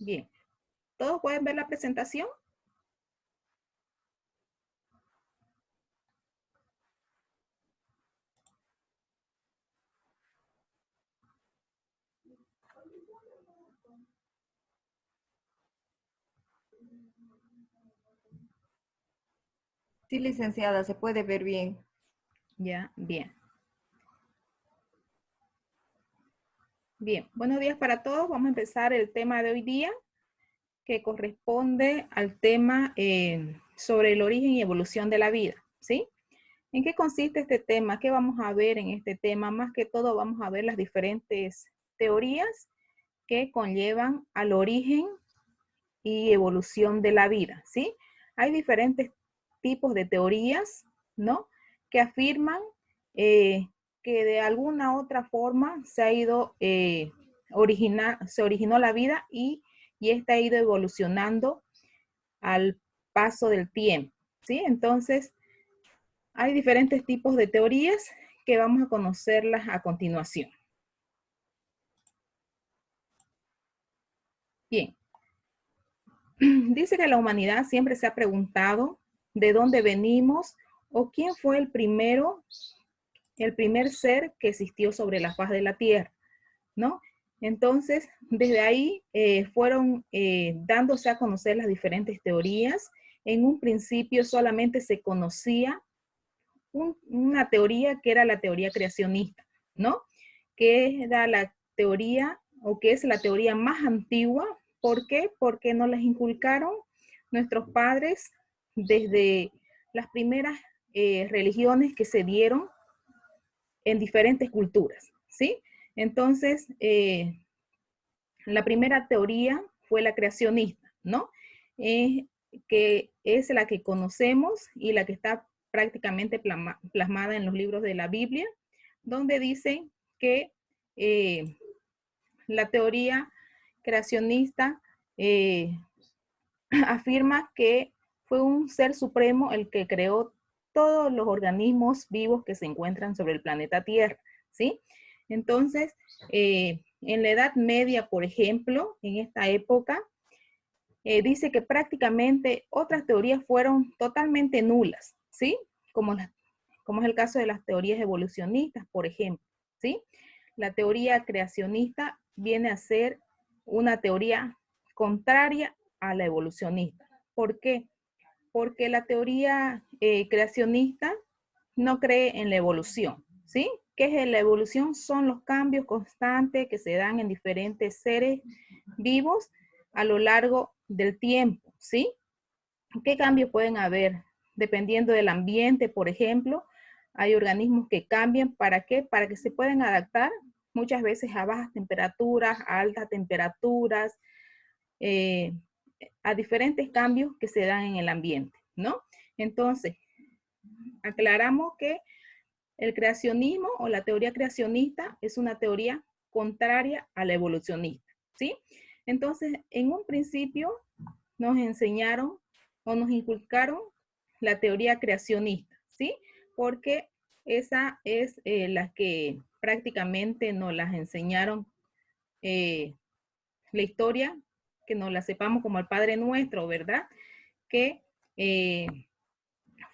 Bien. ¿Todos pueden ver la presentación? Sí, licenciada, se puede ver bien. Ya, bien. Bien, buenos días para todos. Vamos a empezar el tema de hoy día, que corresponde al tema sobre el origen y evolución de la vida, ¿sí? ¿En qué consiste este tema? ¿Qué vamos a ver en este tema? Más que todo vamos a ver las diferentes teorías que conllevan al origen y evolución de la vida, ¿sí? Hay diferentes tipos de teorías, ¿no? Que afirman que de alguna otra forma se ha ido, se originó la vida y esta ha ido evolucionando al paso del tiempo, ¿sí? Entonces, hay diferentes tipos de teorías que vamos a conocerlas a continuación. Bien, dice que la humanidad siempre se ha preguntado de dónde venimos o quién fue el primer ser que existió sobre la faz de la tierra, ¿no? Entonces, desde ahí fueron dándose a conocer las diferentes teorías. En un principio solamente se conocía una teoría que era la teoría creacionista, ¿no? Que era la teoría o que es la teoría más antigua. ¿Por qué? Porque nos las inculcaron nuestros padres desde las primeras religiones que se dieron en diferentes culturas, ¿sí? Entonces, la primera teoría fue la creacionista, ¿no? Que es la que conocemos y la que está prácticamente plasmada en los libros de la Biblia, donde dice que la teoría creacionista eh, afirma que fue un ser supremo el que creó todos los organismos vivos que se encuentran sobre el planeta Tierra, ¿sí? Entonces, en la Edad Media, por ejemplo, en esta época, dice que prácticamente otras teorías fueron totalmente nulas, ¿sí? Como, como es el caso de las teorías evolucionistas, por ejemplo, ¿sí? La teoría creacionista viene a ser una teoría contraria a la evolucionista. ¿Por qué? Porque la teoría creacionista no cree en la evolución, ¿sí? ¿Qué es la evolución? Son los cambios constantes que se dan en diferentes seres vivos a lo largo del tiempo, ¿sí? ¿Qué cambios pueden haber? Dependiendo del ambiente, por ejemplo, hay organismos que cambian. ¿Para qué? Para que se puedan adaptar muchas veces a bajas temperaturas, a altas temperaturas, eh, a diferentes cambios que se dan en el ambiente, ¿no? Entonces, aclaramos que el creacionismo o la teoría creacionista es una teoría contraria a la evolucionista, ¿sí? Entonces, en un principio nos enseñaron o nos inculcaron la teoría creacionista, ¿sí? Porque esa es la que prácticamente nos las enseñaron eh, la historia, que nos la sepamos como el Padre Nuestro, ¿verdad? Que eh,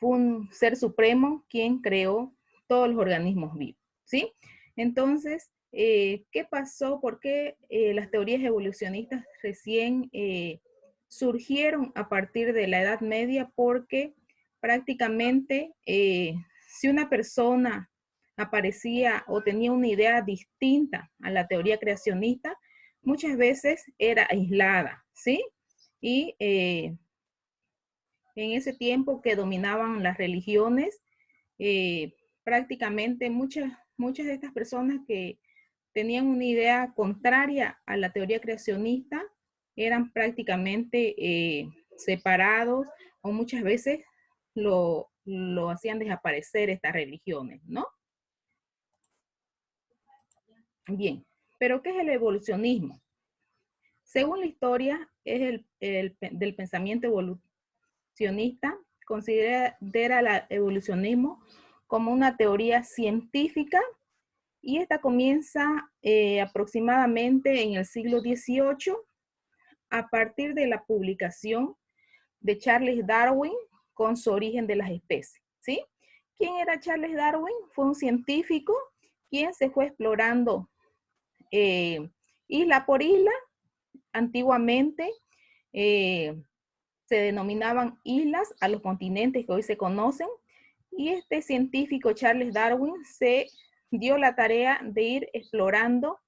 fue un ser supremo quien creó todos los organismos vivos, ¿sí? Entonces, ¿qué pasó? ¿Por qué las teorías evolucionistas recién surgieron a partir de la Edad Media? Porque prácticamente si una persona aparecía o tenía una idea distinta a la teoría creacionista, muchas veces era aislada, ¿sí? Y en ese tiempo que dominaban las religiones, prácticamente muchas de estas personas que tenían una idea contraria a la teoría creacionista eran prácticamente separados o muchas veces lo hacían desaparecer estas religiones, ¿no? Bien, pero ¿qué es el evolucionismo? Según la historia, es del pensamiento evolucionista, considera el evolucionismo como una teoría científica y esta comienza aproximadamente en el siglo XVIII a partir de la publicación de Charles Darwin con su origen de las especies, ¿sí? ¿Quién era Charles Darwin? Fue un científico quien se fue explorando isla por isla. Antiguamente se denominaban islas a los continentes que hoy se conocen, y este científico Charles Darwin se dio la tarea de ir explorando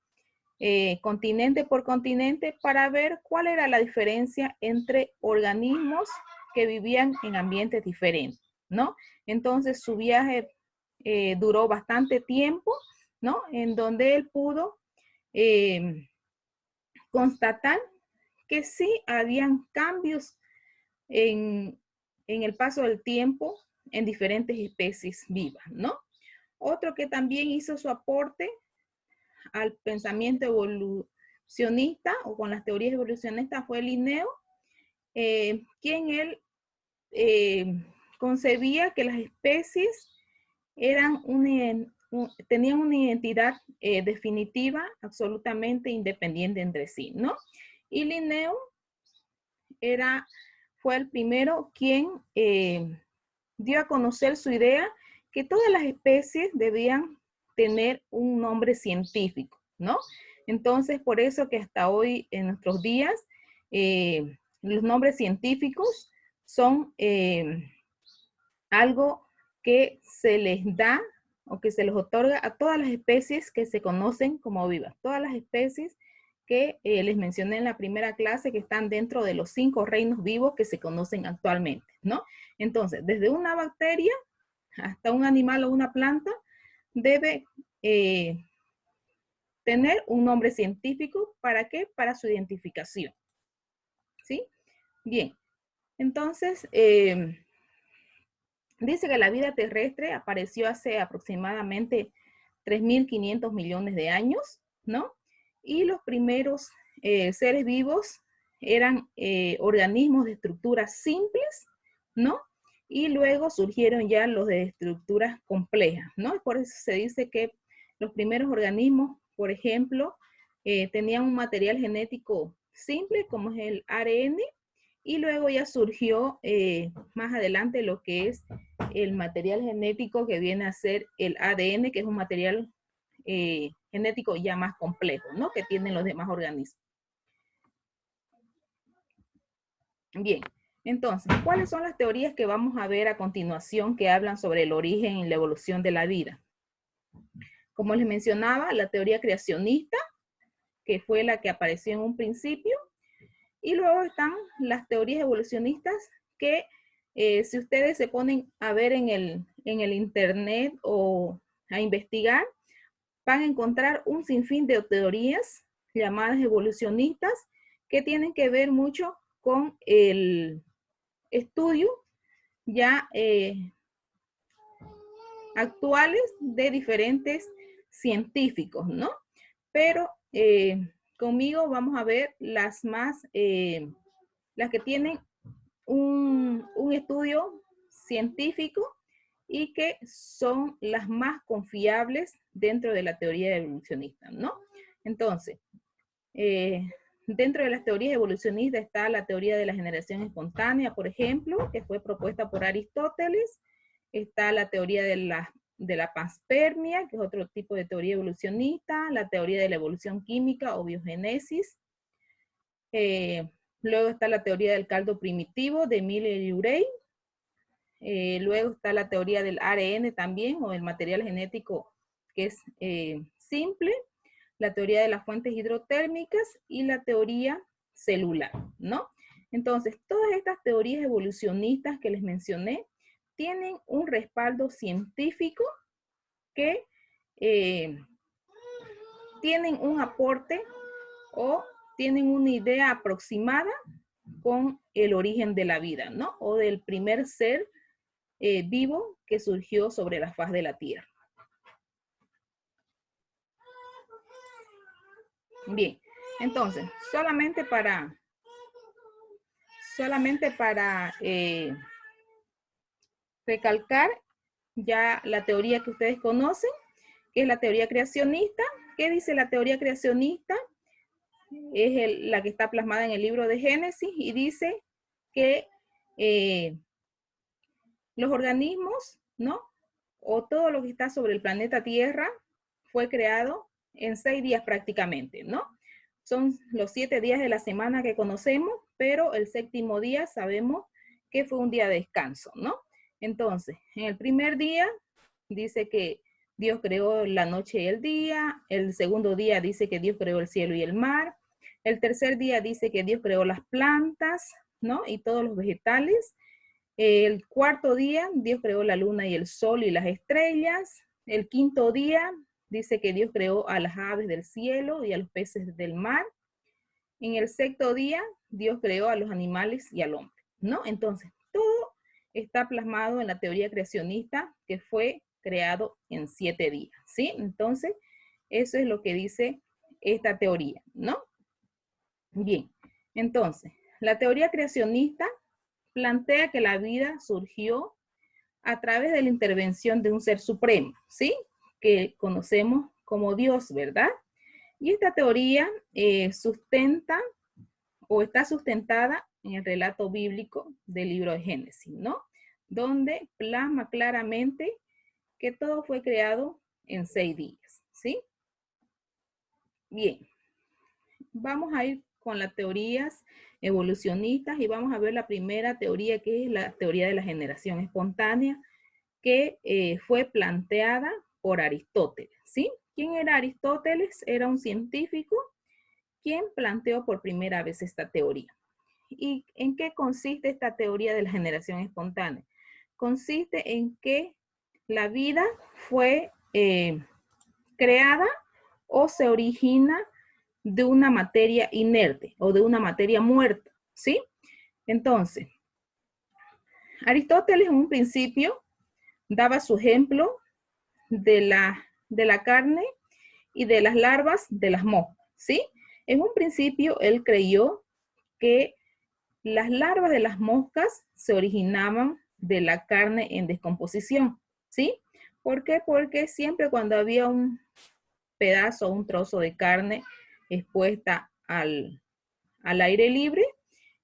continente por continente para ver cuál era la diferencia entre organismos que vivían en ambientes diferentes, ¿no? Entonces su viaje duró bastante tiempo, ¿no? En donde él pudo constatar que sí habían cambios en el paso del tiempo en diferentes especies vivas, ¿no? Otro que también hizo su aporte al pensamiento evolucionista o con las teorías evolucionistas fue Linneo, quien él concebía que las especies eran tenían una identidad definitiva, absolutamente independiente entre sí, ¿no? Y Linneo fue el primero quien dio a conocer su idea que todas las especies debían tener un nombre científico, ¿no? Entonces, por eso que hasta hoy, en nuestros días, los nombres científicos son algo que se les da o que se les otorga a todas las especies que se conocen como vivas, todas las especies que les mencioné en la primera clase, que están dentro de los 5 reinos vivos que se conocen actualmente, ¿no? Entonces, desde una bacteria hasta un animal o una planta, debe tener un nombre científico. ¿Para qué? Para su identificación, ¿sí? Bien, entonces, dice que la vida terrestre apareció hace aproximadamente 3.500 millones de años, ¿no? Y los primeros seres vivos eran organismos de estructuras simples, ¿no? Y luego surgieron ya los de estructuras complejas, ¿no? Y por eso se dice que los primeros organismos, por ejemplo, tenían un material genético simple, como es el ARN, y luego ya surgió más adelante lo que es el material genético que viene a ser el ADN, que es un material genético ya más complejo, ¿no? Que tienen los demás organismos. Bien, entonces, ¿cuáles son las teorías que vamos a ver a continuación que hablan sobre el origen y la evolución de la vida? Como les mencionaba, la teoría creacionista, que fue la que apareció en un principio, y luego están las teorías evolucionistas que si ustedes se ponen a ver en el internet o a investigar, van a encontrar un sinfín de teorías llamadas evolucionistas que tienen que ver mucho con el estudio ya actuales de diferentes científicos, ¿no? Pero conmigo vamos a ver las más, las que tienen un estudio científico y que son las más confiables dentro de la teoría evolucionista, ¿no? Entonces, dentro de las teorías evolucionistas está la teoría de la generación espontánea, por ejemplo, que fue propuesta por Aristóteles. Está la teoría de la panspermia, que es otro tipo de teoría evolucionista, la teoría de la evolución química o biogénesis. Luego está la teoría del caldo primitivo de Miller y Urey. Luego está la teoría del ARN también, o el material genético que es simple, la teoría de las fuentes hidrotérmicas y la teoría celular, ¿no? Entonces, todas estas teorías evolucionistas que les mencioné tienen un respaldo científico que tienen un aporte o tienen una idea aproximada con el origen de la vida, ¿no? O del primer ser vivo que surgió sobre la faz de la Tierra. Bien, entonces, solamente para recalcar ya la teoría que ustedes conocen, que es la teoría creacionista. ¿Qué dice la teoría creacionista? es la que está plasmada en el libro de Génesis y dice que los organismos, ¿no? O todo lo que está sobre el planeta Tierra fue creado en 6 días prácticamente, ¿no? Son los 7 días de la semana que conocemos, pero el 7º día sabemos que fue un día de descanso, ¿no? Entonces, en el primer día dice que Dios creó la noche y el día, el segundo día dice que Dios creó el cielo y el mar, el tercer día dice que Dios creó las plantas, ¿no? Y todos los vegetales. El cuarto día, Dios creó la luna y el sol y las estrellas. El quinto día, dice que Dios creó a las aves del cielo y a los peces del mar. En el sexto día, Dios creó a los animales y al hombre, ¿no? Entonces, todo está plasmado en la teoría creacionista que fue creado en 7 días, ¿sí? Entonces, eso es lo que dice esta teoría, ¿no? Bien, entonces, la teoría creacionista plantea que la vida surgió a través de la intervención de un ser supremo, ¿sí? Que conocemos como Dios, ¿verdad? Y esta teoría sustenta o está sustentada en el relato bíblico del libro de Génesis, ¿no? Donde plasma claramente que todo fue creado en 6 días, ¿sí? Bien, vamos a ir con las teorías evolucionistas y vamos a ver la primera teoría, que es la teoría de la generación espontánea, que fue planteada por Aristóteles, ¿sí? ¿Quién era Aristóteles? Era un científico quien planteó por primera vez esta teoría. ¿Y en qué consiste esta teoría de la generación espontánea? Consiste en que la vida fue creada o se origina de una materia inerte o de una materia muerta, ¿sí? Entonces, Aristóteles en un principio daba su ejemplo de la carne y de las larvas de las moscas, ¿sí? En un principio él creyó que las larvas de las moscas se originaban de la carne en descomposición, ¿sí? ¿Por qué? Porque siempre cuando había un pedazo o un trozo de carne expuesta al aire libre,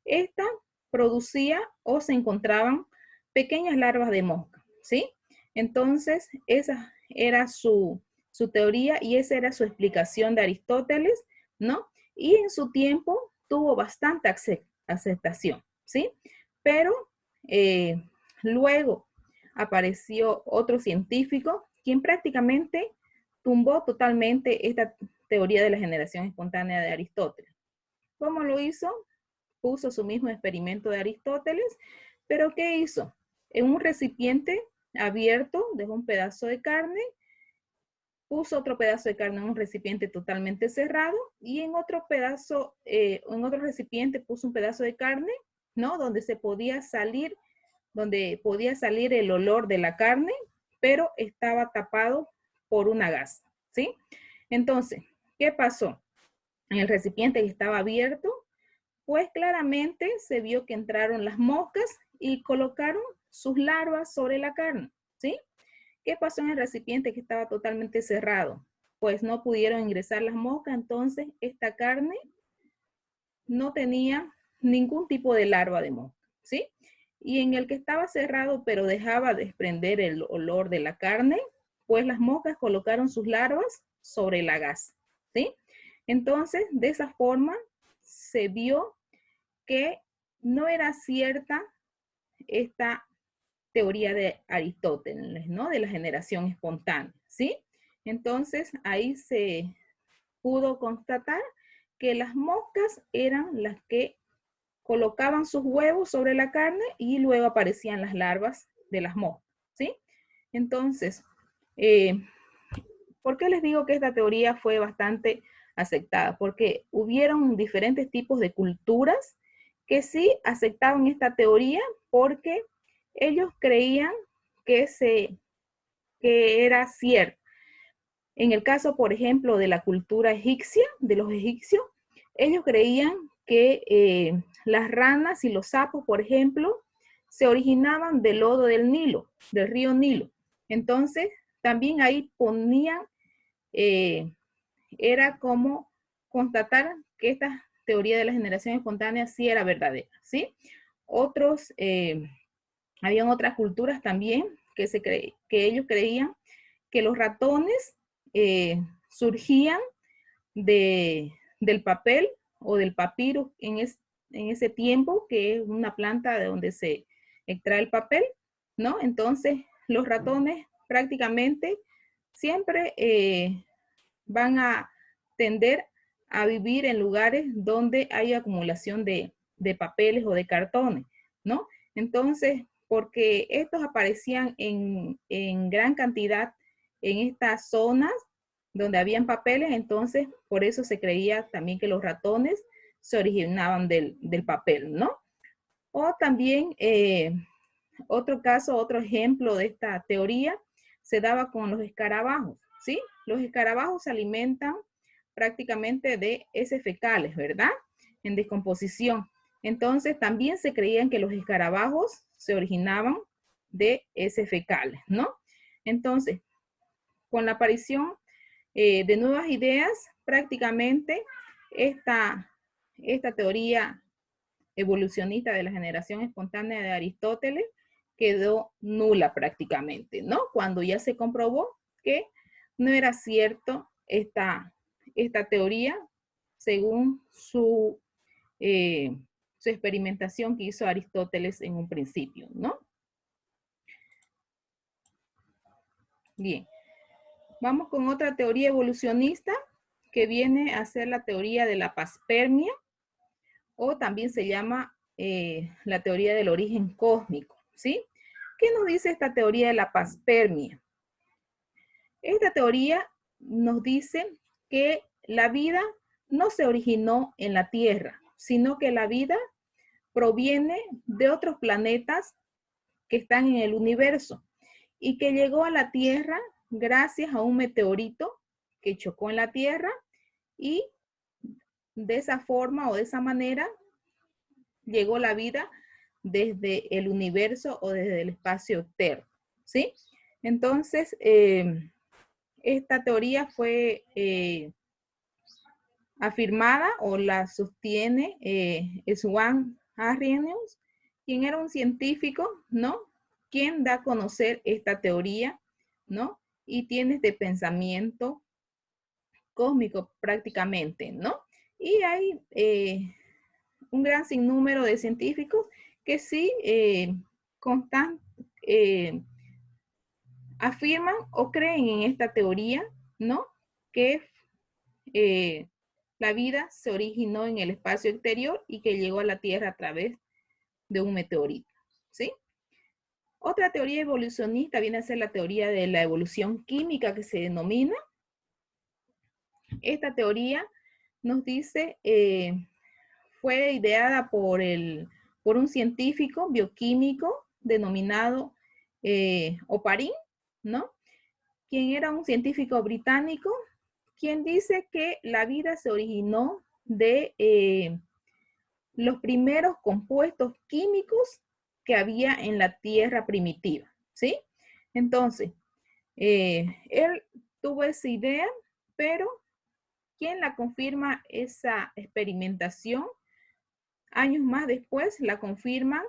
esta producía o se encontraban pequeñas larvas de mosca, ¿sí? Entonces, esa era su teoría y esa era su explicación de Aristóteles, ¿no? Y en su tiempo tuvo bastante aceptación, ¿sí? Pero luego apareció otro científico quien prácticamente tumbó totalmente esta teoría de la generación espontánea de Aristóteles. ¿Cómo lo hizo? Puso su mismo experimento de Aristóteles, pero ¿qué hizo? En un recipiente abierto dejó un pedazo de carne, puso otro pedazo de carne en un recipiente totalmente cerrado y en otro pedazo, en otro recipiente puso un pedazo de carne, ¿no? Donde podía salir el olor de la carne, pero estaba tapado por una gasa, ¿sí? Entonces, ¿qué pasó? En el recipiente que estaba abierto, pues claramente se vio que entraron las moscas y colocaron sus larvas sobre la carne, ¿sí? ¿Qué pasó en el recipiente que estaba totalmente cerrado? Pues no pudieron ingresar las moscas, entonces esta carne no tenía ningún tipo de larva de mosca, ¿sí? Y en el que estaba cerrado, pero dejaba desprender el olor de la carne, pues las moscas colocaron sus larvas sobre la gasa, ¿sí? Entonces, de esa forma, se vio que no era cierta esta teoría de Aristóteles, ¿no? De la generación espontánea, ¿sí? Entonces, ahí se pudo constatar que las moscas eran las que colocaban sus huevos sobre la carne y luego aparecían las larvas de las moscas, ¿sí? Entonces, ¿por qué les digo que esta teoría fue bastante aceptada? Porque hubieron diferentes tipos de culturas que sí aceptaban esta teoría porque ellos creían que era cierto. En el caso, por ejemplo, de la cultura egipcia, de los egipcios, ellos creían que las ranas y los sapos, por ejemplo, se originaban del lodo del Nilo, del río Nilo. Entonces, también ahí ponían, era como constatar que esta teoría de la generación espontánea sí era verdadera, ¿sí? Otros, habían otras culturas también que ellos creían que los ratones surgían del papel o del papiro en ese tiempo, que es una planta de donde se extrae el papel, ¿no? Entonces, los ratones prácticamente siempre van a tender a vivir en lugares donde hay acumulación de papeles o de cartones, ¿no? Entonces, porque estos aparecían en gran cantidad en estas zonas donde habían papeles, entonces por eso se creía también que los ratones se originaban del papel, ¿no? O también otro caso, otro ejemplo de esta teoría se daba con los escarabajos, ¿sí? Los escarabajos se alimentan prácticamente de heces fecales, ¿verdad? En descomposición. Entonces también se creían que los escarabajos se originaban de heces fecales, ¿no? Entonces, con la aparición de nuevas ideas, prácticamente esta teoría evolucionista de la generación espontánea de Aristóteles quedó nula prácticamente, ¿no? Cuando ya se comprobó que no era cierto esta teoría según su experimentación que hizo Aristóteles en un principio, ¿no? Bien, vamos con otra teoría evolucionista que viene a ser la teoría de la paspermia, o también se llama la teoría del origen cósmico, ¿sí? ¿Qué nos dice esta teoría de la paspermia? Esta teoría nos dice que la vida no se originó en la Tierra, sino que la vida proviene de otros planetas que están en el universo y que llegó a la Tierra gracias a un meteorito que chocó en la Tierra, y de esa forma o de esa manera llegó la vida desde el universo o desde el espacio externo, ¿sí? Entonces, esta teoría fue afirmada o la sostiene Swan Arrhenius, quien era un científico, ¿no? Quien da a conocer esta teoría, ¿no? Y tiene este pensamiento cósmico prácticamente, ¿no? Y hay un gran sinnúmero de científicos que sí afirman o creen en esta teoría, ¿no? Que la vida se originó en el espacio exterior y que llegó a la Tierra a través de un meteorito, ¿sí? Otra teoría evolucionista viene a ser la teoría de la evolución química, que se denomina. Esta teoría nos dice, fue ideada por un científico bioquímico denominado Oparin, ¿no? Quien era un científico británico, quien dice que la vida se originó de los primeros compuestos químicos que había en la Tierra primitiva, ¿sí? Entonces, él tuvo esa idea, pero quien la confirma esa experimentación, años más después, la confirman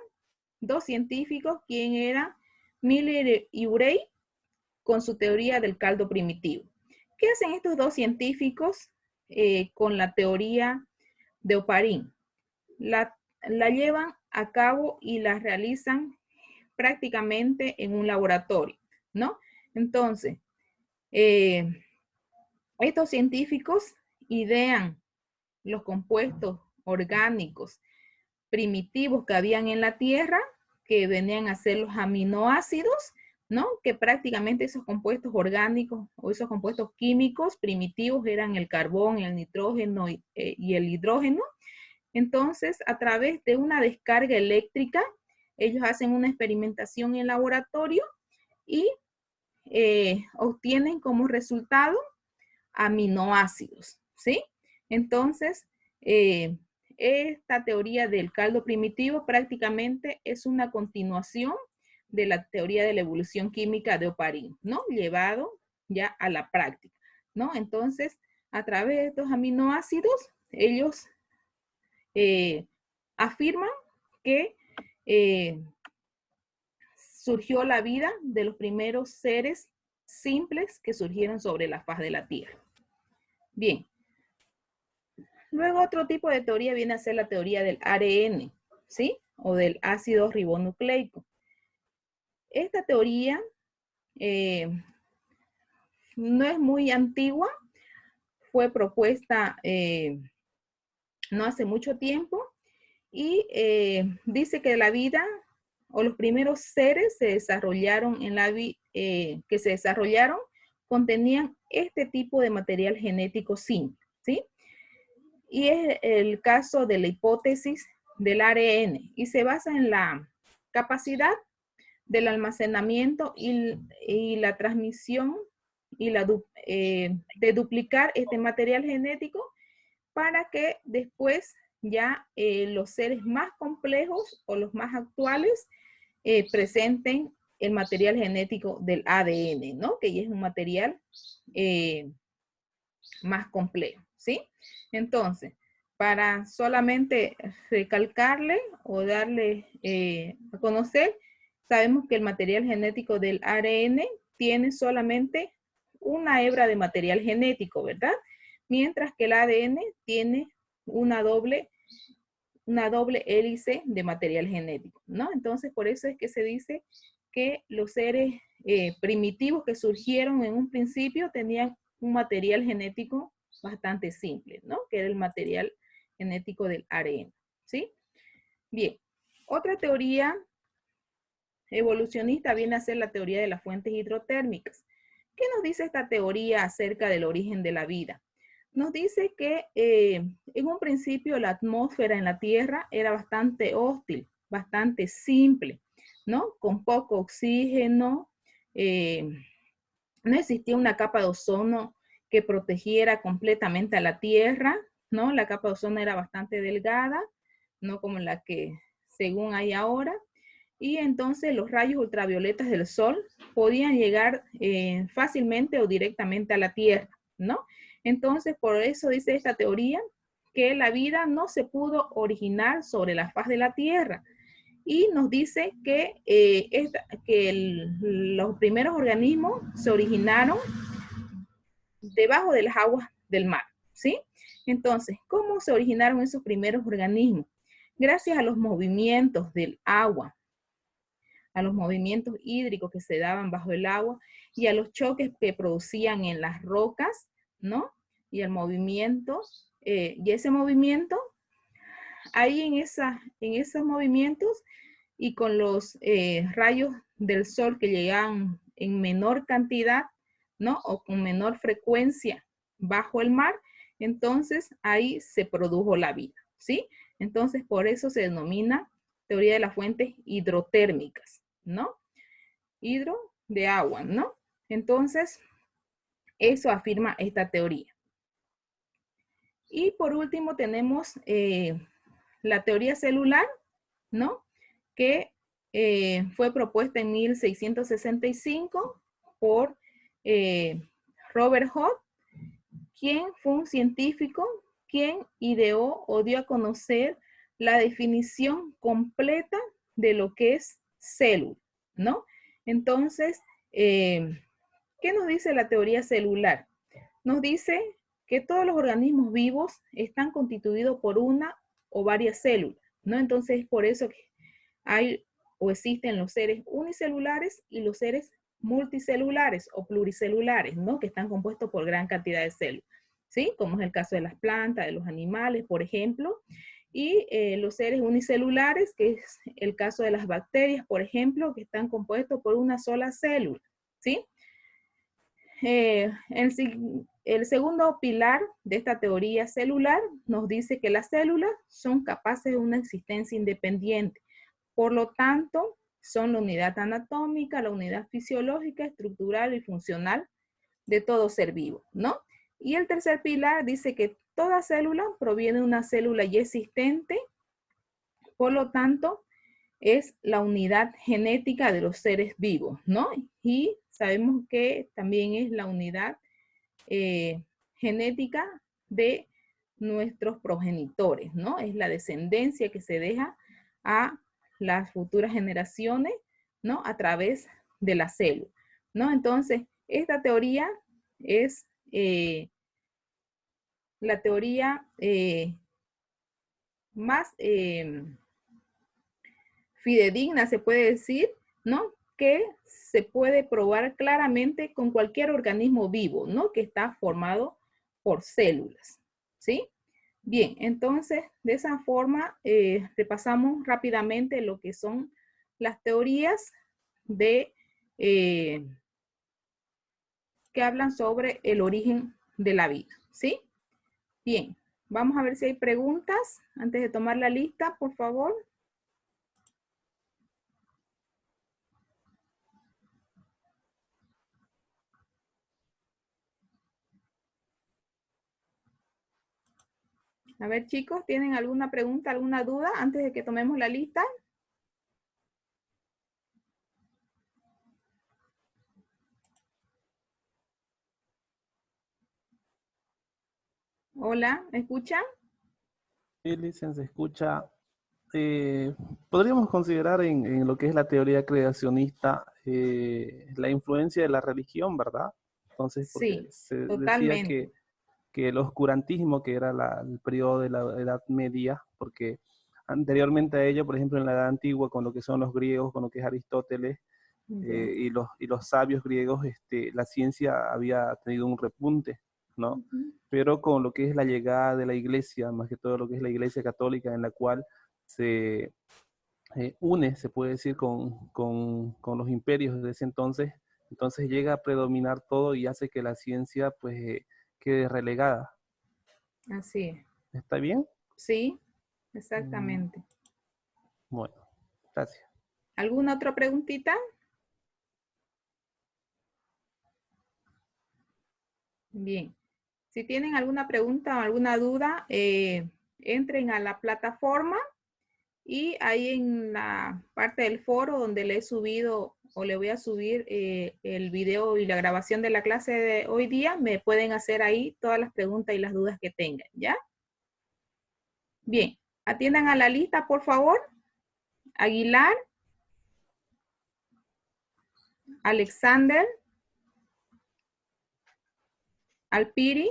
dos científicos, quien eran Miller y Urey, con su teoría del caldo primitivo. ¿Qué hacen estos dos científicos con la teoría de Oparin? La llevan a cabo y la realizan prácticamente en un laboratorio, ¿no? Entonces, estos científicos idean los compuestos orgánicos primitivos que habían en la Tierra, que venían a ser los aminoácidos, ¿no? Que prácticamente esos compuestos orgánicos o esos compuestos químicos primitivos eran el carbón, el nitrógeno y el hidrógeno. Entonces, a través de una descarga eléctrica, ellos hacen una experimentación en laboratorio y obtienen como resultado aminoácidos, ¿sí? Entonces, esta teoría del caldo primitivo prácticamente es una continuación de la teoría de la evolución química de Oparin, ¿no? Llevado ya a la práctica, ¿no? Entonces, a través de estos aminoácidos, ellos afirman que surgió la vida de los primeros seres simples que surgieron sobre la faz de la Tierra. Bien. Luego otro tipo de teoría viene a ser la teoría del ARN, ¿sí? O del ácido ribonucleico. Esta teoría no es muy antigua, fue propuesta no hace mucho tiempo y dice que la vida o los primeros seres se desarrollaron que se desarrollaron contenían este tipo de material genético simple, ¿sí? Y es el caso de la hipótesis del ARN y se basa en la capacidad del almacenamiento y la transmisión y de duplicar este material genético para que después ya los seres más complejos o los más actuales presenten el material genético del ADN, ¿no? Que ya es un material más complejo, ¿sí? Entonces, para solamente recalcarle o darle a conocer, sabemos que el material genético del ARN tiene solamente una hebra de material genético, ¿verdad? Mientras que el ADN tiene una doble hélice de material genético, ¿no? Entonces, por eso es que se dice que los seres primitivos que surgieron en un principio tenían un material genético bastante simple, ¿no? Que era el material genético del ARN, ¿sí? Bien, otra teoría evolucionista viene a ser la teoría de las fuentes hidrotérmicas. ¿Qué nos dice esta teoría acerca del origen de la vida? Nos dice que en un principio la atmósfera en la Tierra era bastante hostil, bastante simple, ¿no? Con poco oxígeno, no existía una capa de ozono que protegiera completamente a la Tierra, ¿no? La capa de ozono era bastante delgada, no como la que según hay ahora. Y entonces los rayos ultravioletas del sol podían llegar fácilmente o directamente a la Tierra, ¿no? Entonces, por eso dice esta teoría que la vida no se pudo originar sobre la faz de la Tierra. Y nos dice que, los primeros organismos se originaron debajo de las aguas del mar, ¿sí? Entonces, ¿cómo se originaron esos primeros organismos? Gracias a los movimientos del agua, a los movimientos hídricos que se daban bajo el agua y a los choques que producían en las rocas, ¿no? Y el movimiento, y ese movimiento, ahí en esos movimientos y con los rayos del sol que llegaban en menor cantidad, ¿no? O con menor frecuencia bajo el mar, entonces ahí se produjo la vida, ¿sí? Entonces por eso se denomina teoría de las fuentes hidrotérmicas, ¿no? Hidro de agua, ¿no? Entonces, eso afirma esta teoría. Y por último tenemos la teoría celular, ¿no? Que fue propuesta en 1665 por Robert Hooke, quien fue un científico quien ideó o dio a conocer la definición completa de lo que es célula, ¿no? Entonces, ¿qué nos dice la teoría celular? Nos dice que todos los organismos vivos están constituidos por una o varias células, ¿no? Entonces, por eso que hay o existen los seres unicelulares y los seres multicelulares o pluricelulares, ¿no? Que están compuestos por gran cantidad de células, ¿sí? Como es el caso de las plantas, de los animales, por ejemplo. Y los seres unicelulares, que es el caso de las bacterias, por ejemplo, que están compuestos por una sola célula, ¿sí? El segundo pilar de esta teoría celular nos dice que las células son capaces de una existencia independiente. Por lo tanto, son la unidad anatómica, la unidad fisiológica, estructural y funcional de todo ser vivo, ¿no? Y el tercer pilar dice que toda célula proviene de una célula ya existente, por lo tanto, es la unidad genética de los seres vivos, ¿no? Y sabemos que también es la unidad genética de nuestros progenitores, ¿no? Es la descendencia que se deja a las futuras generaciones, ¿no? A través de la célula, ¿no? Entonces, esta teoría es la teoría más fidedigna, se puede decir, ¿no? Que se puede probar claramente con cualquier organismo vivo, ¿no? Que está formado por células, ¿sí? Bien, entonces, de esa forma, repasamos rápidamente lo que son las teorías de, que hablan sobre el origen de la vida, ¿sí? Bien, vamos a ver si hay preguntas antes de tomar la lista, por favor. A ver, chicos, ¿tienen alguna pregunta, alguna duda antes de que tomemos la lista? Hola, ¿me escuchan? Sí, licencia, se escucha. Eh, Podríamos considerar en lo que es la teoría creacionista la influencia de la religión, ¿verdad? Entonces, porque Sí, se decía totalmente. que el oscurantismo, que era el periodo de la Edad Media, porque anteriormente a ello, por ejemplo, en la Edad Antigua, con lo que son los griegos, con lo que es Aristóteles Ya. y los sabios griegos, la ciencia había tenido un repunte, ¿no? Ujú. Pero con lo que es la llegada de la iglesia, más que todo lo que es la iglesia católica, en la cual se une, se puede decir, con los imperios de ese entonces llega a predominar todo y hace que la ciencia pues quede relegada. Así es. ¿Está bien? Sí, Mm, exactamente. Bueno, gracias. ¿Alguna otra preguntita? Bien. Si tienen alguna pregunta o alguna duda, entren a la plataforma y ahí en la parte del foro donde le he subido o le voy a subir el video y la grabación de la clase de hoy día, me pueden hacer ahí todas las preguntas y las dudas que tengan, ¿ya? Bien, atiendan a la lista, por favor. Aguilar, Alexander, Alpiri,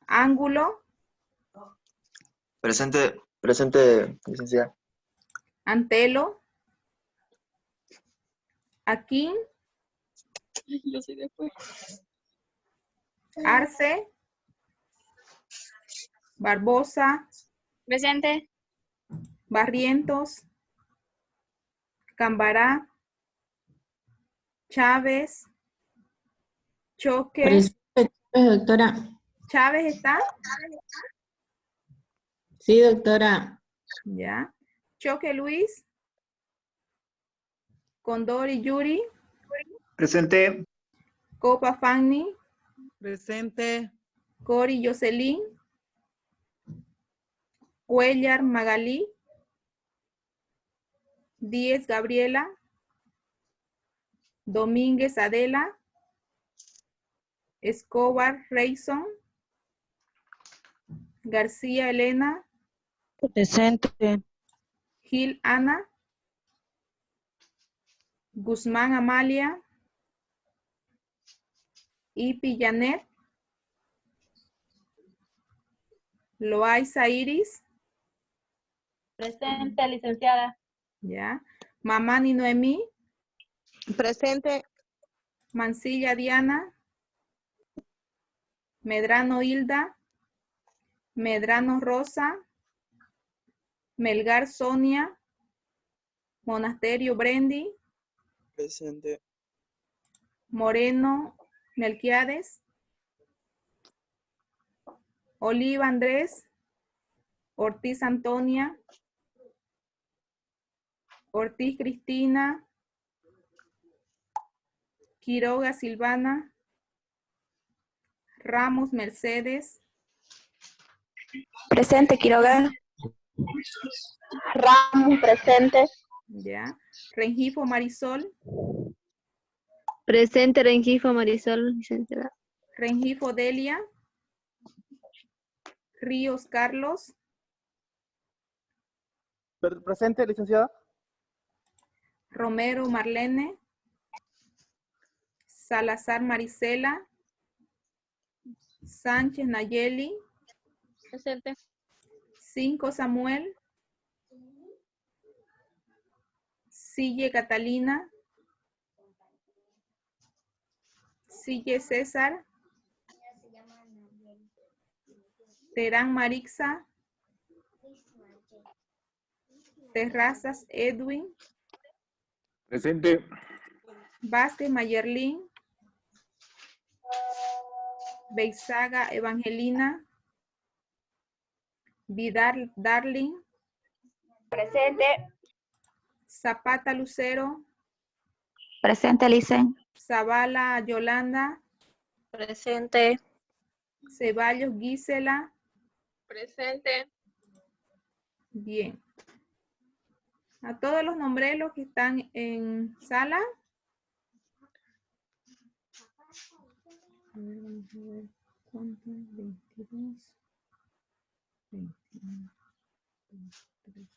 Ángulo, Presente, presente, licenciada. Antelo, Aquín, Yo soy después. Arce, Barbosa, Presente. Barrientos, Cambará, Chávez, Choque. Presente, doctora. ¿Chávez está? Sí, doctora. Ya. Choque Luis, Condori Yuri, Presente. Copa Fanny, Presente. Cori Jocelyn, Cuellar Magalí, Díez Gabriela, Domínguez Adela, Escobar Reyson, García Elena, Presente. Gil Ana, Guzmán Amalia, Ipi Janet, Loaiza Iris, Presente, licenciada. ya. Mamani Noemí, Presente. Mancilla Diana, Medrano Hilda, Medrano Rosa, Melgar Sonia, Monasterio Brendi, Presente. Moreno Melquiades, Oliva Andrés, Ortiz Antonia, Ortiz Cristina, Quiroga Silvana, Ramos Mercedes, Presente, Quiroga. Ramos, presente. ya. Rengifo Marisol, Presente, Rengifo Marisol, licenciada. Rengifo Delia. Ríos Carlos. Presente, licenciada. Romero Marlene. Salazar Marisela. Sánchez Nayeli. Presente. 5 Samuel. Sille Catalina. Sille César. Terán Marixa. Terrazas Edwin. Presente. Vázquez Mayerlin. Beizaga Evangelina. Vidal Darling. Presente. Zapata Lucero. Presente, Licen. Zavala Yolanda. Presente. Ceballos Gisela. Presente. Bien. A todos los nombré los que están en sala. A ver, vamos a ver. ¿Cuántos? 22. 21. 23.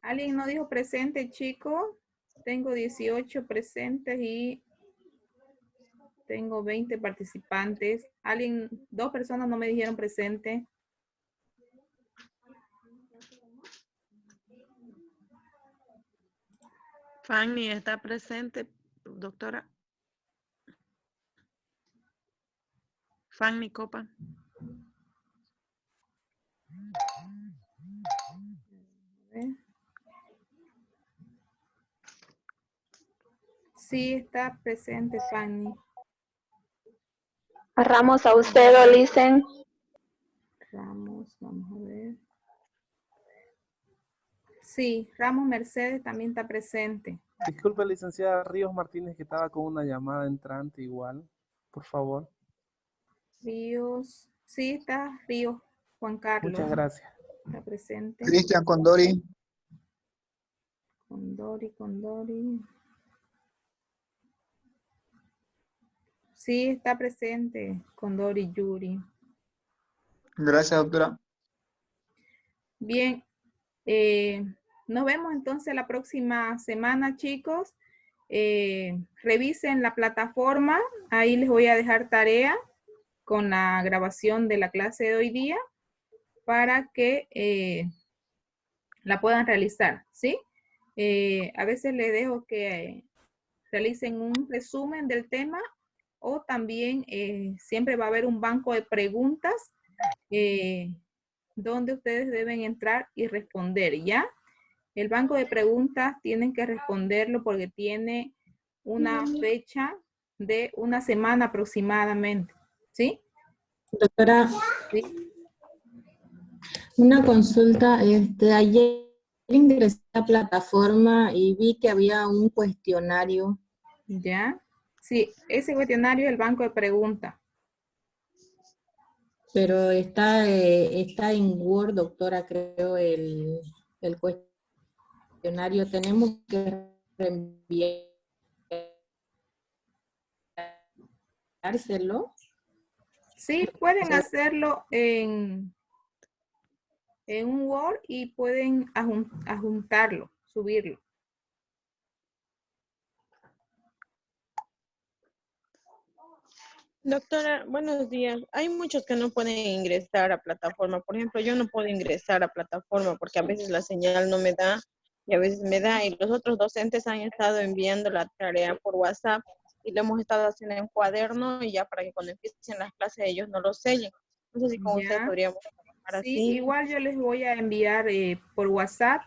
¿Alguien no dijo presente, chico? Tengo 18 presentes y tengo 20 participantes. ¿Alguien, 2 personas no me dijeron presente? Fanny está presente, doctora. Fanny Copa. A ver. Sí, está presente, Fanny. Ramos Austedo, Licen. Ramos, vamos a ver. Sí, Ramos Mercedes también está presente. Disculpe, licenciada Ríos Martínez, que estaba con una llamada entrante igual. Por favor. Ríos, sí, está Ríos Juan Carlos. Muchas gracias. Está presente. Cristian Condori. Condori. Sí, está presente. Condori Yuri. Gracias, doctora. Bien. Nos vemos entonces la próxima semana, chicos. Revisen la plataforma. Ahí les voy a dejar tarea con la grabación de la clase de hoy día para que la puedan realizar, ¿sí? A veces les dejo que realicen un resumen del tema o también siempre va a haber un banco de preguntas donde ustedes deben entrar y responder, ¿ya? El banco de preguntas tienen que responderlo porque tiene una fecha de una semana aproximadamente, ¿sí? Doctora, Sí. una consulta. Ayer ingresé a la plataforma y vi que había un cuestionario. ¿Ya? Sí, ese cuestionario es el banco de preguntas. Pero está en Word, doctora, creo, el cuestionario. Tenemos que reenviárselo. Sí, pueden hacerlo en un Word y pueden adjuntarlo, subirlo. Doctora, buenos días. Hay muchos que no pueden ingresar a plataforma. Por ejemplo, yo no puedo ingresar a plataforma porque a veces la señal no me da y a veces me da. Y los otros docentes han estado enviando la tarea por WhatsApp y lo hemos estado haciendo en cuaderno y ya para que cuando empiecen las clases ellos no lo sellen. No sé si con ustedes Ya. podríamos trabajar Sí, así. igual yo les voy a enviar por WhatsApp